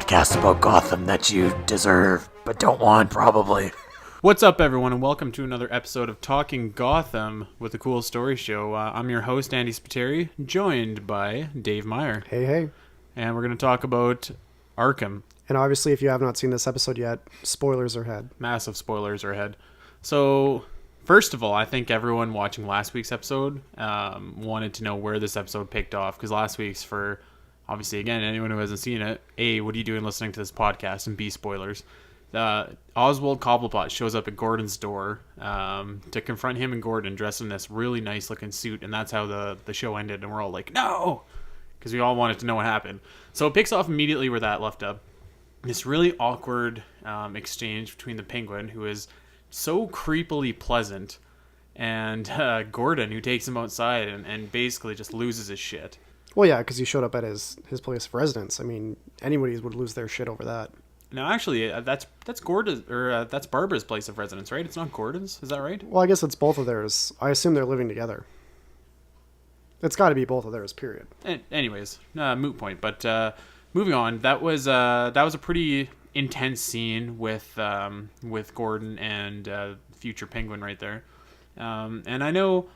podcast about Gotham that you deserve, but don't want, probably. What's up, everyone, and welcome to another episode of Talking Gotham with the Cool Story Show. I'm your host, Andy Spiteri, joined by Dave Meyer. Hey. And we're going to talk about Arkham. And obviously, if you have not seen this episode yet, spoilers are ahead. Massive spoilers are ahead. So, first of all, I think everyone watching last week's episode wanted to know where this episode picked off, because last week's, for, obviously, again, anyone who hasn't seen it, A, what are you doing listening to this podcast, and B, spoilers. Oswald Cobblepot shows up at Gordon's door to confront him and Gordon dressed in this really nice looking suit, and that's how the show ended, and we're all like, no, because we all wanted to know what happened. So it picks off immediately where that left up. This really awkward exchange between the Penguin, who is so creepily pleasant, and Gordon, who takes him outside and basically just loses his shit. Well, yeah, because he showed up at his place of residence. I mean, anybody would lose their shit over that. No, actually, that's Gordon, or that's Barbara's place of residence, right? It's not Gordon's, is that right? Well, I guess it's both of theirs. I assume they're living together. It's got to be both of theirs, period. Anyways, moot point. But moving on, that was a pretty intense scene with Gordon and future Penguin right there. And I know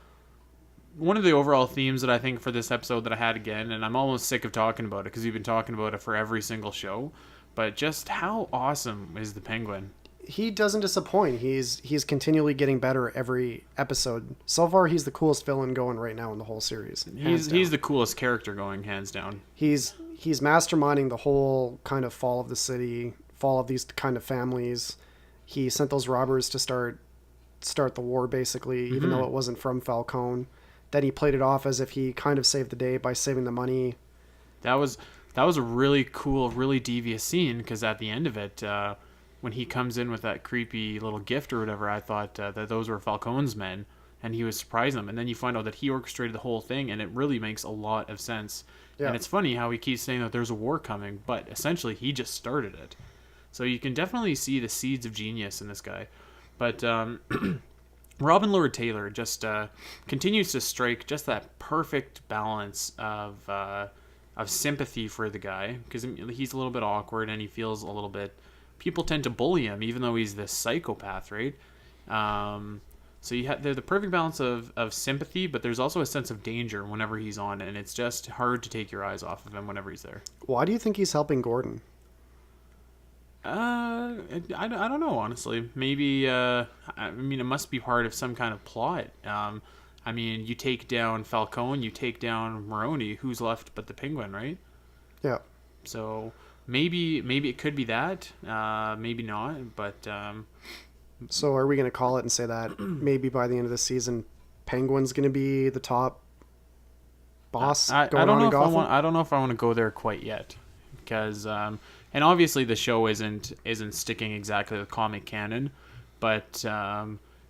one of the overall themes that I think for this episode that I had again, and I'm almost sick of talking about it because we've been talking about it for every single show, but just how awesome is the Penguin? He doesn't disappoint. He's continually getting better every episode. So far, he's the coolest villain going right now in the whole series. He's the coolest character going, hands down. He's masterminding the whole kind of fall of the city, fall of these kind of families. He sent those robbers to start the war, basically, even though it wasn't from Falcone. Then he played it off as if he kind of saved the day by saving the money. That was a really cool, really devious scene, because at the end of it, when he comes in with that creepy little gift or whatever, I thought that those were Falcone's men, and he was surprising them. And then you find out that he orchestrated the whole thing, and it really makes a lot of sense. Yeah. And it's funny how he keeps saying that there's a war coming, but essentially he just started it. So you can definitely see the seeds of genius in this guy. But Robin Lord Taylor just continues to strike just that perfect balance of sympathy for the guy, because he's a little bit awkward and he feels a little bit... People tend to bully him, even though he's this psychopath, right? So you have the perfect balance of sympathy, but there's also a sense of danger whenever he's on, and it's just hard to take your eyes off of him whenever he's there. Why do you think he's helping Gordon? I don't know, honestly. Maybe, I mean, it must be part of some kind of plot. I mean, you take down Falcone, you take down Maroni, who's left but the Penguin, right? Yeah. So maybe it could be that, maybe not, but... So are we going to call it and say that maybe by the end of the season, Penguin's going to be the top boss I don't know if I want to go there quite yet, because... and obviously the show isn't sticking exactly to the comic canon, but I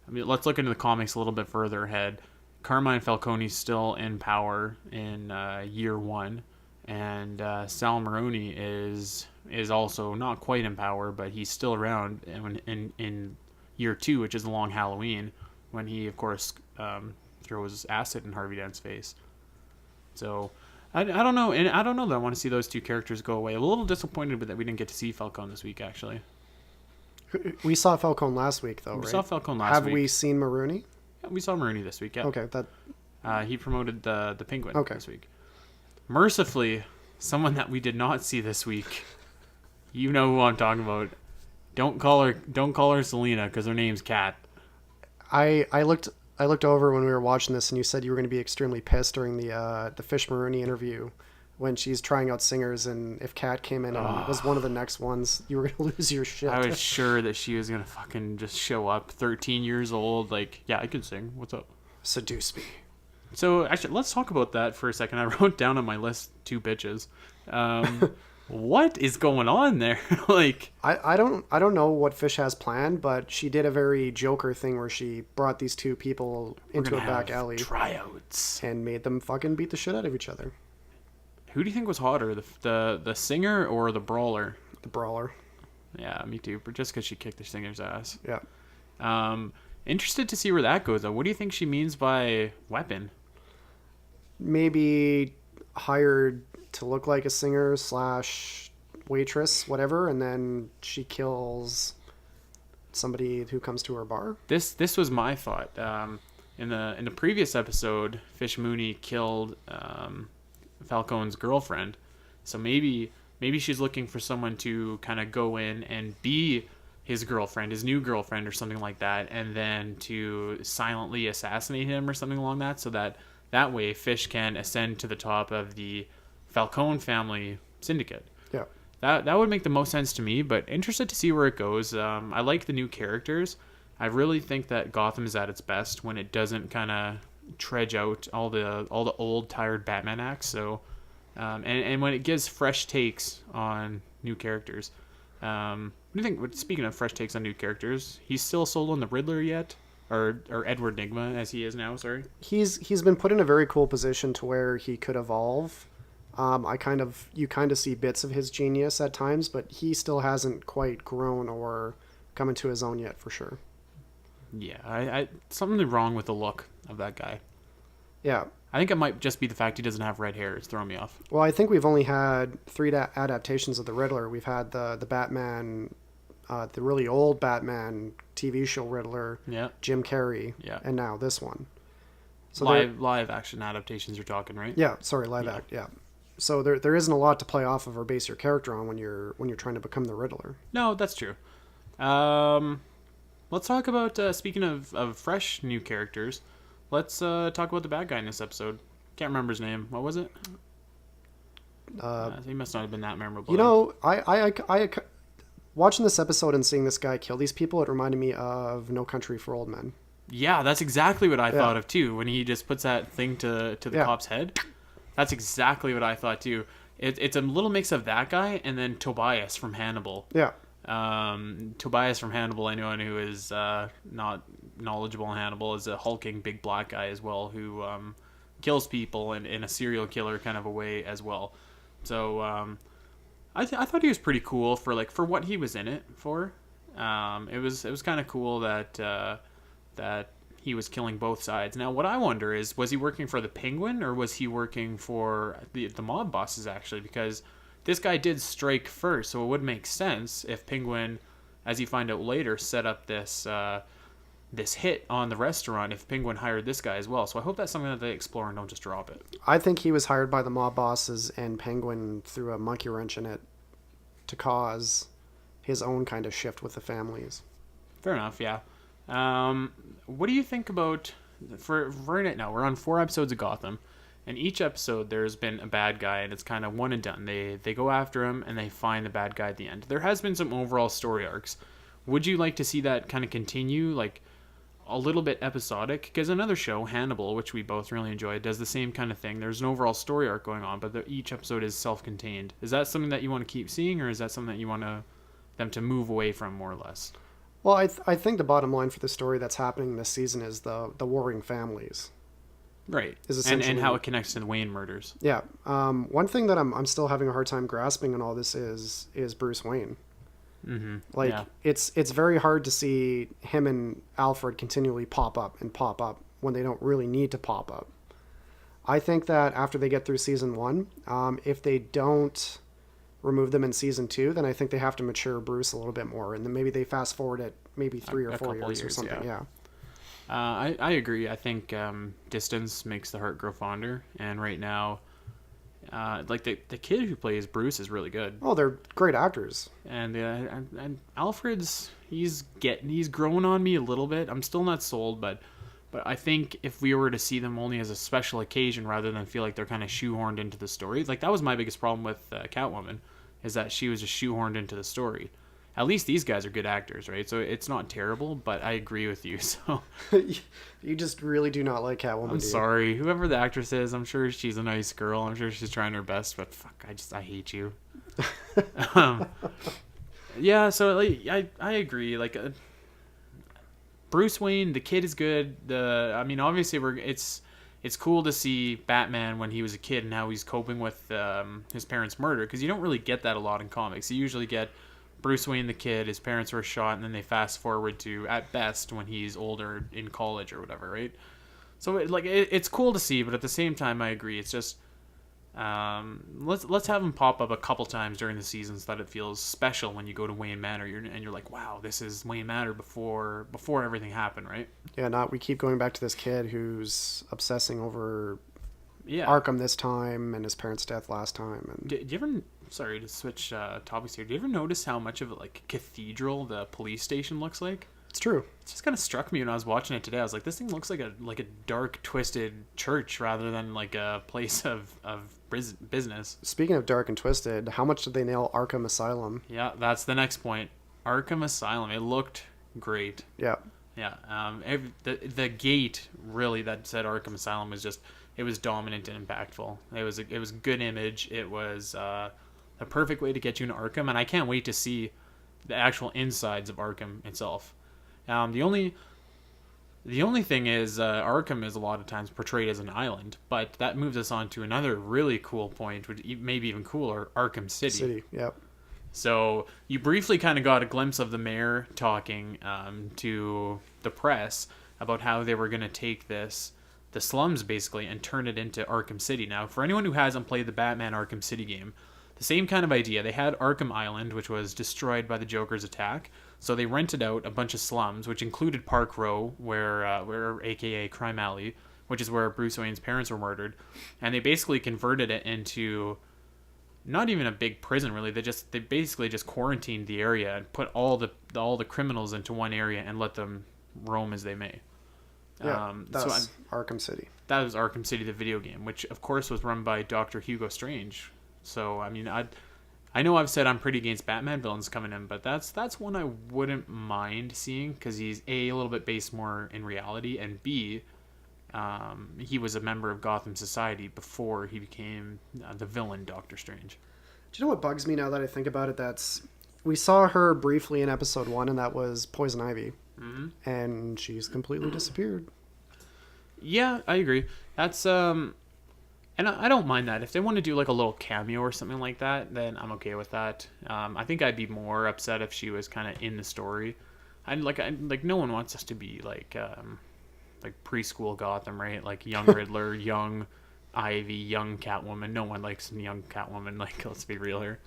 mean, let's look into the comics a little bit further ahead. Carmine Falcone's still in power in year one, and Sal Maroni is also not quite in power, but he's still around in year two, which is a long Halloween, when he, of course, throws acid in Harvey Dent's face. So... I don't know, and I don't know that I want to see those two characters go away. I'm a little disappointed that we didn't get to see Falcone this week, actually. We saw Falcone last week, though, right? We saw Falcone last week. Have we seen Maroni? Yeah, we saw Maroni this week, yeah. Okay, he promoted the Penguin this week. Mercifully, someone that we did not see this week, you know who I'm talking about. Don't call her Selena, because her name's Kat. I looked over when we were watching this, and you said you were going to be extremely pissed during the Fish Maroni interview when she's trying out singers, and if Kat came in and was one of the next ones, you were going to lose your shit. I was sure that she was going to fucking just show up, 13 years old, like, yeah, I can sing. What's up? Seduce me. So, actually, let's talk about that for a second. I wrote down on my list 2 bitches. What is going on there? Like, I don't know what Fish has planned, but she did a very Joker thing where she brought these 2 people into a back alley, tryouts, and made them fucking beat the shit out of each other. Who do you think was hotter, the singer or the brawler? The brawler. Yeah, me too. But just because she kicked the singer's ass. Yeah. Interested to see where that goes, though. What do you think she means by weapon? Maybe hired to look like a singer / waitress, whatever, and then she kills somebody who comes to her bar. This was my thought. In the previous episode, Fish Mooney killed Falcone's girlfriend, so maybe she's looking for someone to kind of go in and be his girlfriend, his new girlfriend, or something like that, and then to silently assassinate him or something along that, so that way Fish can ascend to the top of the Falcone family syndicate. Yeah. That would make the most sense to me, but interested to see where it goes. I like the new characters. I really think that Gotham is at its best when it doesn't kind of trudge out all the old tired Batman acts. So, and when it gives fresh takes on new characters. What do you think? Speaking of fresh takes on new characters, he's still sold on the Riddler yet, or Edward Nygma as he is now. Sorry. He's been put in a very cool position to where he could evolve. You kind of see bits of his genius at times, but he still hasn't quite grown or come into his own yet, for sure. Yeah, I something wrong with the look of that guy. Yeah. I think it might just be the fact he doesn't have red hair. It's throwing me off. Well, I think we've only had 3 adaptations of the Riddler. We've had the Batman, the really old Batman TV show Riddler, Yeah. Jim Carrey, Yeah. and now this one. So live action adaptations you're talking, right? Yeah, sorry, live act. Yeah. So there isn't a lot to play off of or base your character on when you're trying to become the Riddler. No, that's true. Let's talk about speaking of fresh new characters. Let's talk about the bad guy in this episode. Can't remember his name. What was it? He must not have been that memorable. You know, I watching this episode and seeing this guy kill these people, it reminded me of No Country for Old Men. Yeah, that's exactly what I thought of too. When he just puts that thing to the cop's head, that's exactly what I thought too. It's a little mix of that guy and then Tobias from Hannibal. Yeah. Tobias from Hannibal, anyone who is not knowledgeable on Hannibal, is a hulking big black guy as well who kills people in a serial killer kind of a way as well. So I thought he was pretty cool for what he was in it for. It was kind of cool that he was killing both sides. Now, what I wonder is, was he working for the Penguin or was he working for the mob bosses actually? Because this guy did strike first, so it would make sense if Penguin, as you find out later, set up this hit on the restaurant if Penguin hired this guy as well. So I hope that's something that they explore and don't just drop it. I think he was hired by the mob bosses and Penguin threw a monkey wrench in it to cause his own kind of shift with the families. Fair enough, yeah. What do you think about, for right now, we're on 4 episodes of Gotham, and each episode there's been a bad guy, and it's kind of one and done. They go after him, and they find the bad guy at the end. There has been some overall story arcs. Would you like to see that kind of continue, like a little bit episodic? Because another show, Hannibal, which we both really enjoy, does the same kind of thing. There's an overall story arc going on, but each episode is self-contained. Is that something that you want to keep seeing, or is that something that you want them to move away from, more or less? Well, I think the bottom line for the story that's happening this season is the warring families. Right. Is and how it connects to the Wayne murders. Yeah. One thing that I'm still having a hard time grasping in all this is Bruce Wayne. Mm-hmm. It's very hard to see him and Alfred continually pop up when they don't really need to pop up. I think that after they get through season 1, if they don't remove them in season 2, then I think they have to mature Bruce a little bit more, and then maybe they fast forward it maybe 3 or 4 years or something. Yeah. I agree. I think distance makes the heart grow fonder, and right now, the kid who plays Bruce is really good. Oh, they're great actors. And Alfred's he's growing on me a little bit. I'm still not sold, but I think if we were to see them only as a special occasion rather than feel like they're kind of shoehorned into the story, like that was my biggest problem with Catwoman, is that she was just shoehorned into the story. At least these guys are good actors, right? So it's not terrible, but I agree with you. So you just really do not like Catwoman. I'm sorry, whoever the actress is. I'm sure she's a nice girl. I'm sure she's trying her best, but fuck, I hate you. Yeah. So I agree. Bruce Wayne, the kid is good. Obviously it's cool to see Batman when he was a kid and how he's coping with his parents' murder, because you don't really get that a lot in comics. You usually get Bruce Wayne the kid, his parents were shot, and then they fast forward to, at best, when he's older in college or whatever, right? So it's cool to see, but at the same time, I agree. It's just Let's have him pop up a couple times during the season so that it feels special when you go to Wayne Manor. You're like, wow, this is Wayne Manor before everything happened, right? Yeah, we keep going back to this kid who's obsessing over Yeah. Arkham this time and his parents' death last time. And Do you ever? Sorry to switch topics here. Do you ever notice how much of a cathedral the police station looks like? it's true. It just kind of struck me when I was watching it today. I was like, this thing looks like a dark, twisted church rather than like a place of business. Speaking of dark and twisted, how much did they nail Arkham Asylum? Yeah, that's the next point. Arkham Asylum. It looked great. Yeah. Yeah. The gate really that said Arkham Asylum was just, it was dominant and impactful. It was a good image. It was a perfect way to get you into Arkham, and I can't wait to see the actual insides of Arkham itself. The only thing is Arkham is a lot of times portrayed as an island, but that moves us on to another really cool point, which maybe even cooler, Arkham City. Yep. So you briefly kind of got a glimpse of the mayor talking to the press about how they were going to take the slums basically and turn it into Arkham City. Now, for anyone who hasn't played the Batman Arkham City game, the same kind of idea. They had Arkham Island, which was destroyed by the Joker's attack. So they rented out a bunch of slums, which included Park Row, where AKA Crime Alley, which is where Bruce Wayne's parents were murdered, and they basically converted it into not even a big prison, really. They basically just quarantined the area and put all the criminals into one area and let them roam as they may. Yeah, that's Arkham City. That was Arkham City, the video game, which of course was run by Dr. Hugo Strange. So I mean, I know I've said I'm pretty against Batman villains coming in, but that's one I wouldn't mind seeing because he's a little bit based more in reality, and B, he was a member of Gotham Society before he became the villain Doctor Strange. Do you know what bugs me now that I think about it? We saw her briefly in episode 1, and that was Poison Ivy, and she's completely disappeared. Yeah, I agree. That's and I don't mind that. If they want to do like a little cameo or something like that, then I'm okay with that. I think I'd be more upset if she was kind of in the story. Like no one wants us to be like preschool Gotham, right? Like young Riddler, young Ivy, young Catwoman. No one likes young Catwoman. Like, let's be real here.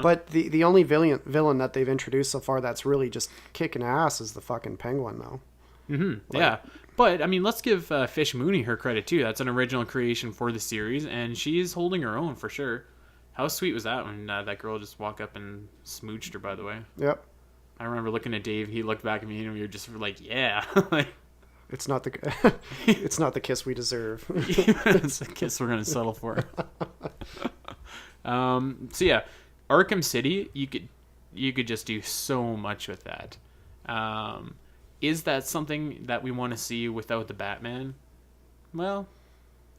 But the only villain that they've introduced so far that's really just kicking ass is the fucking Penguin, though. Mm-hmm. Yeah. But, I mean, let's give Fish Mooney her credit, too. That's an original creation for the series, and she's holding her own for sure. How sweet was that when that girl just walked up and smooched her, by the way? Yep. I remember looking at Dave. He looked back at me, and we were just like, yeah. It's not the kiss we deserve. It's the kiss we're going to settle for. So, yeah, Arkham City, you could just do so much with that. Is that something that we want to see without the Batman? Well,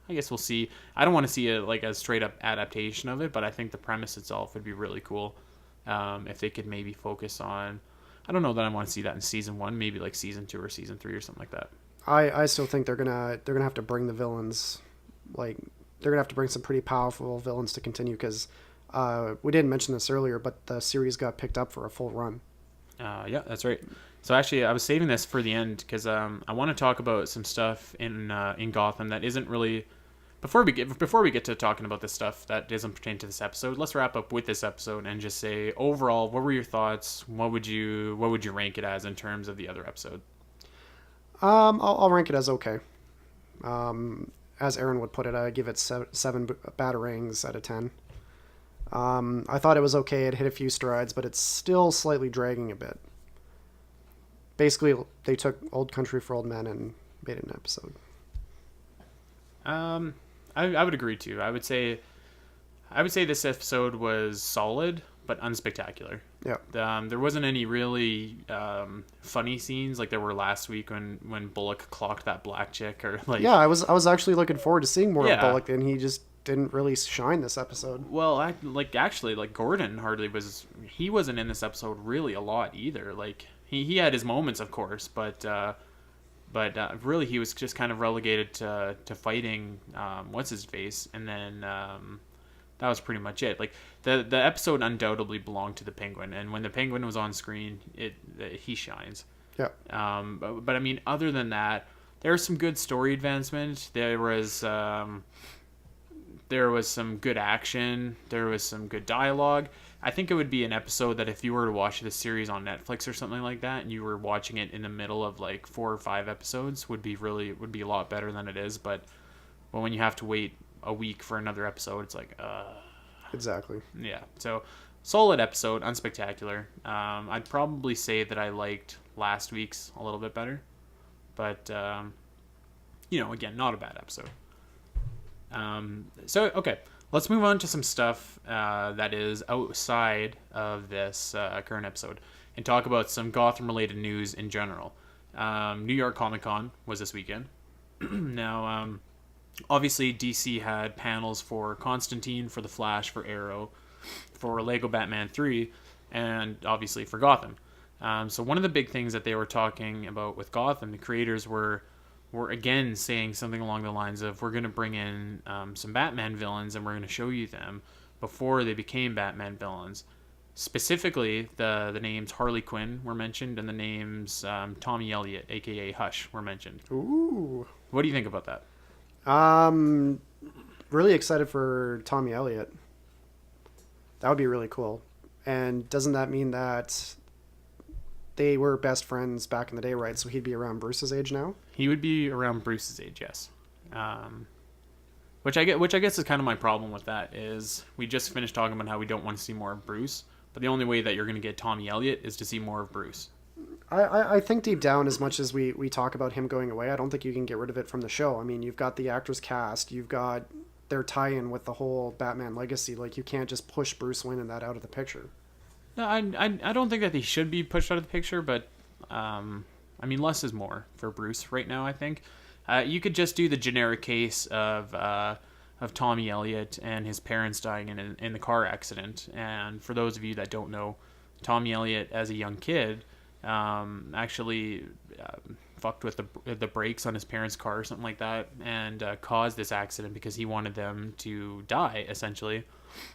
I guess we'll see. I don't want to see a straight up adaptation of it, but I think the premise itself would be really cool. If they could maybe focus on, I don't know that I want to see that in season 1, maybe like season 2 or season 3 or something like that. I still think they're gonna have to bring the villains, like they're gonna have to bring some pretty powerful villains to continue because we didn't mention this earlier, but the series got picked up for a full run. Yeah, that's right. So actually, I was saving this for the end because I want to talk about some stuff in Gotham that isn't really. Before we get to talking about this stuff that doesn't pertain to this episode, let's wrap up with this episode and just say overall, what were your thoughts? What would you rank it as in terms of the other episode? I'll rank it as okay. As Aaron would put it, I give it 7 batarangs out of 10. I thought it was okay. It hit a few strides, but it's still slightly dragging a bit. Basically, they took Old Country for Old Men and made it an episode. I would agree too. I would say this episode was solid but unspectacular. Yeah. There wasn't any really funny scenes like there were last week when Bullock clocked that black chick or like. Yeah, I was actually looking forward to seeing more of Bullock, and he just didn't really shine this episode. Well, actually, Gordon he wasn't in this episode really a lot either. Like he had his moments, of course, but really he was just kind of relegated to fighting what's his face, and then that was pretty much it. Like the episode undoubtedly belonged to the Penguin, and when the Penguin was on screen, he shines. Yeah. But I mean, other than that, there was some good story advancement. There was There was some good action. There was some good dialogue. I think it would be an episode that if you were to watch this series on Netflix or something like that, and you were watching it in the middle of like 4 or 5 episodes, would be a lot better than it is. But when you have to wait a week for another episode, it's like, Exactly. yeah. So solid episode, unspectacular. I'd probably say that I liked last week's a little bit better, but again, not a bad episode. Okay, let's move on to some stuff that is outside of this current episode and talk about some Gotham-related news in general. New York Comic Con was this weekend. Now, obviously, DC had panels for Constantine, for The Flash, for Arrow, for Lego Batman 3, and obviously for Gotham. So one of the big things that they were talking about with Gotham, the creators were again saying something along the lines of, we're going to bring in some Batman villains and we're going to show you them before they became Batman villains. Specifically, the names Harley Quinn were mentioned, and the names Tommy Elliott, aka Hush, were mentioned. Ooh. What do you think about that? Really excited for Tommy Elliott. That would be really cool. And doesn't that mean that they were best friends back in the day, right? So he'd be around Bruce's age now? He would be around Bruce's age, yes. Which I guess is kind of my problem with that, is we just finished talking about how we don't want to see more of Bruce, but the only way that you're going to get Tommy Elliott is to see more of Bruce. I think deep down, as much as we talk about him going away, I don't think you can get rid of it from the show. I mean, you've got the actors cast, you've got their tie-in with the whole Batman legacy. Like, you can't just push Bruce Wayne and that out of the picture. No, I don't think that he should be pushed out of the picture, but less is more for Bruce right now, I think. You could just do the generic case of Tommy Elliott and his parents dying in the car accident. And for those of you that don't know, Tommy Elliott, as a young kid, actually fucked with the brakes on his parents' car or something like that, and caused this accident because he wanted them to die, essentially,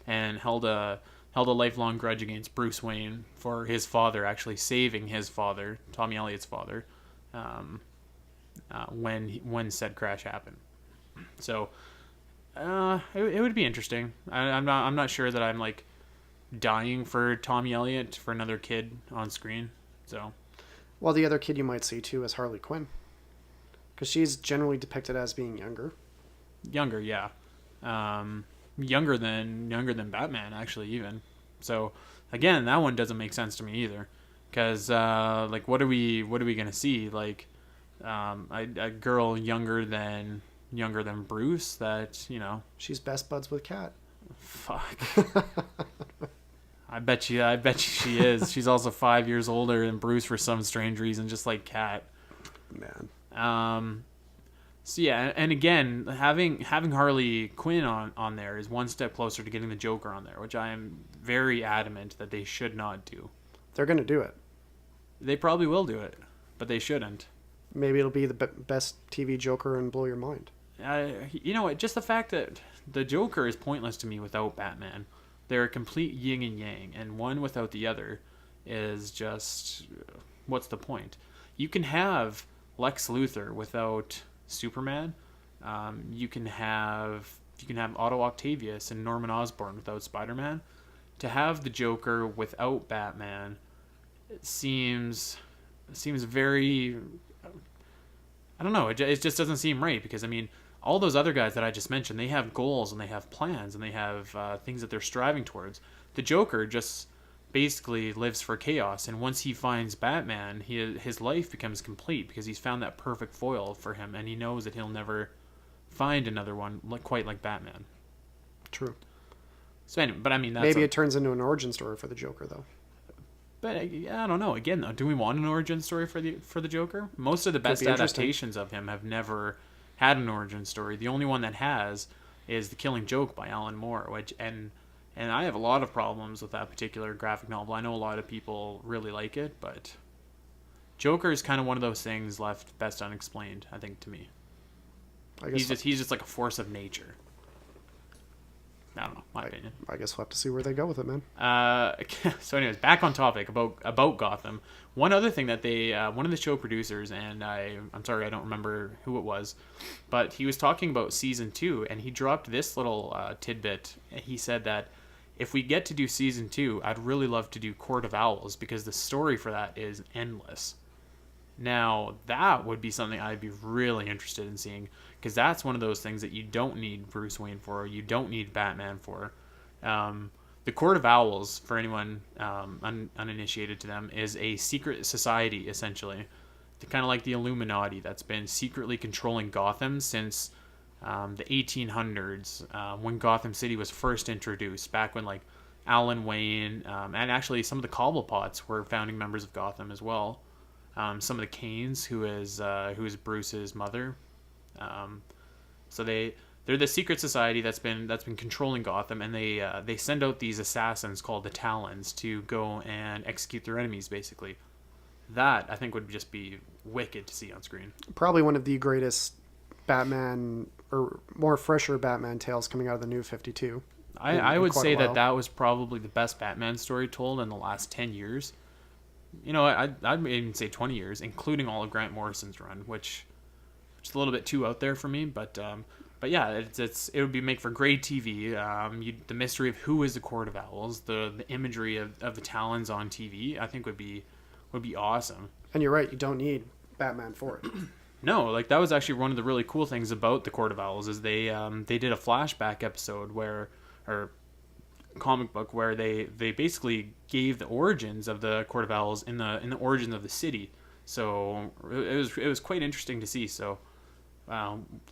and held a lifelong grudge against Bruce Wayne for his father actually saving his father, Tommy Elliott's father, when said crash happened. So it would be interesting. I'm not sure that I'm like dying for Tommy Elliott, for another kid on screen. So, well, the other kid you might see too is Harley Quinn, because she's generally depicted as being younger. Younger, yeah. Younger than Batman, actually, even. So again, that one doesn't make sense to me either, because like, what are we gonna see? Like, a girl younger than Bruce, that, she's best buds with Cat. Fuck. I bet you she is. She's also 5 years older than Bruce for some strange reason, just like Cat. Man. So yeah, and again, having Harley Quinn on there is one step closer to getting the Joker on there, which I am very adamant that they should not do. They're going to do it. They probably will do it, but they shouldn't. Maybe it'll be the best TV Joker and blow your mind. You know what? Just the fact that the Joker is pointless to me without Batman. They're a complete yin and yang, and one without the other is just, what's the point? You can have Lex Luthor without Superman. You can have Otto Octavius and Norman Osborn without Spider-Man. To have the Joker without Batman, it seems very, I don't know, it just doesn't seem right, because I mean, all those other guys that I just mentioned, they have goals and they have plans and they have things that they're striving towards. The Joker just basically lives for chaos, and once he finds Batman, his life becomes complete, because he's found that perfect foil for him, and he knows that he'll never find another one quite like Batman. True. So anyway, but I mean, maybe it turns into an origin story for the Joker, though. But I don't know. Again, though, do we want an origin story for the Joker? Most of the best adaptations of him have never had an origin story. The only one that has is The Killing Joke by Alan Moore, which and I have a lot of problems with that particular graphic novel. I know a lot of people really like it, but Joker is kind of one of those things left best unexplained, I think, to me. He's just like a force of nature. I don't know, my opinion. I guess we'll have to see where they go with it, man. So anyways, back on topic about Gotham. One other thing that they, one of the show producers, and I'm sorry, I don't remember who it was, but he was talking about season 2, and he dropped this little tidbit. He said that if we get to do season 2, I'd really love to do Court of Owls, because the story for that is endless. Now, that would be something I'd be really interested in seeing, because that's one of those things that you don't need Bruce Wayne for, or you don't need Batman for. The Court of Owls, for anyone uninitiated to them, is a secret society, essentially. Kind of like the Illuminati that's been secretly controlling Gotham since the 1800s, when Gotham City was first introduced, back when, like, Alan Wayne, and actually some of the Cobblepots were founding members of Gotham as well. Some of the Canes, who is Bruce's mother. So they're the secret society that's been controlling Gotham, and they send out these assassins called the Talons to go and execute their enemies, basically. That, I think, would just be wicked to see on screen. Probably one of the greatest Batman, or more fresher Batman tales coming out of the New 52. I would say that was probably the best Batman story told in the last 10 years. You know, I'd even say 20 years, including all of Grant Morrison's run, which is a little bit too out there for me. But yeah, it would be make for great TV. The mystery of who is the Court of Owls, the imagery of the Talons on TV, I think would be awesome. And you're right, you don't need Batman for it. No, like, that was actually one of the really cool things about the Court of Owls, is they did a flashback episode or comic book where they basically gave the origins of the Court of Owls in the origins of the city. So it was quite interesting to see. So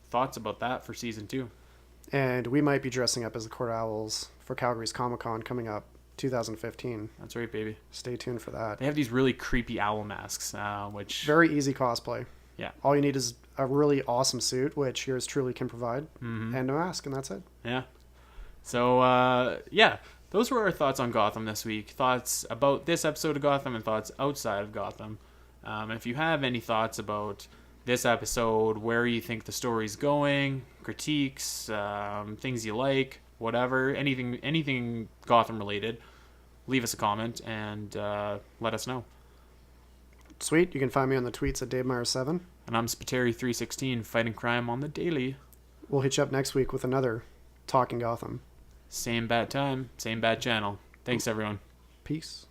thoughts about that for season 2? And we might be dressing up as the Court of Owls for Calgary's Comic-Con coming up 2015. That's right, baby. Stay tuned for that. They have these really creepy owl masks, which very easy cosplay. Yeah. All you need is a really awesome suit, which yours truly can provide, mm-hmm. and a mask, and that's it. Yeah. So, yeah, those were our thoughts on Gotham this week. Thoughts about this episode of Gotham and thoughts outside of Gotham. If you have any thoughts about this episode, where you think the story's going, critiques, things you like, whatever, anything Gotham related, leave us a comment and let us know. Sweet. You can find me on the tweets at DaveMeyer7. And I'm Spiteri316, fighting crime on the daily. We'll hit you up next week with another Talking Gotham. Same bat time, same bat channel. Thanks, everyone. Peace.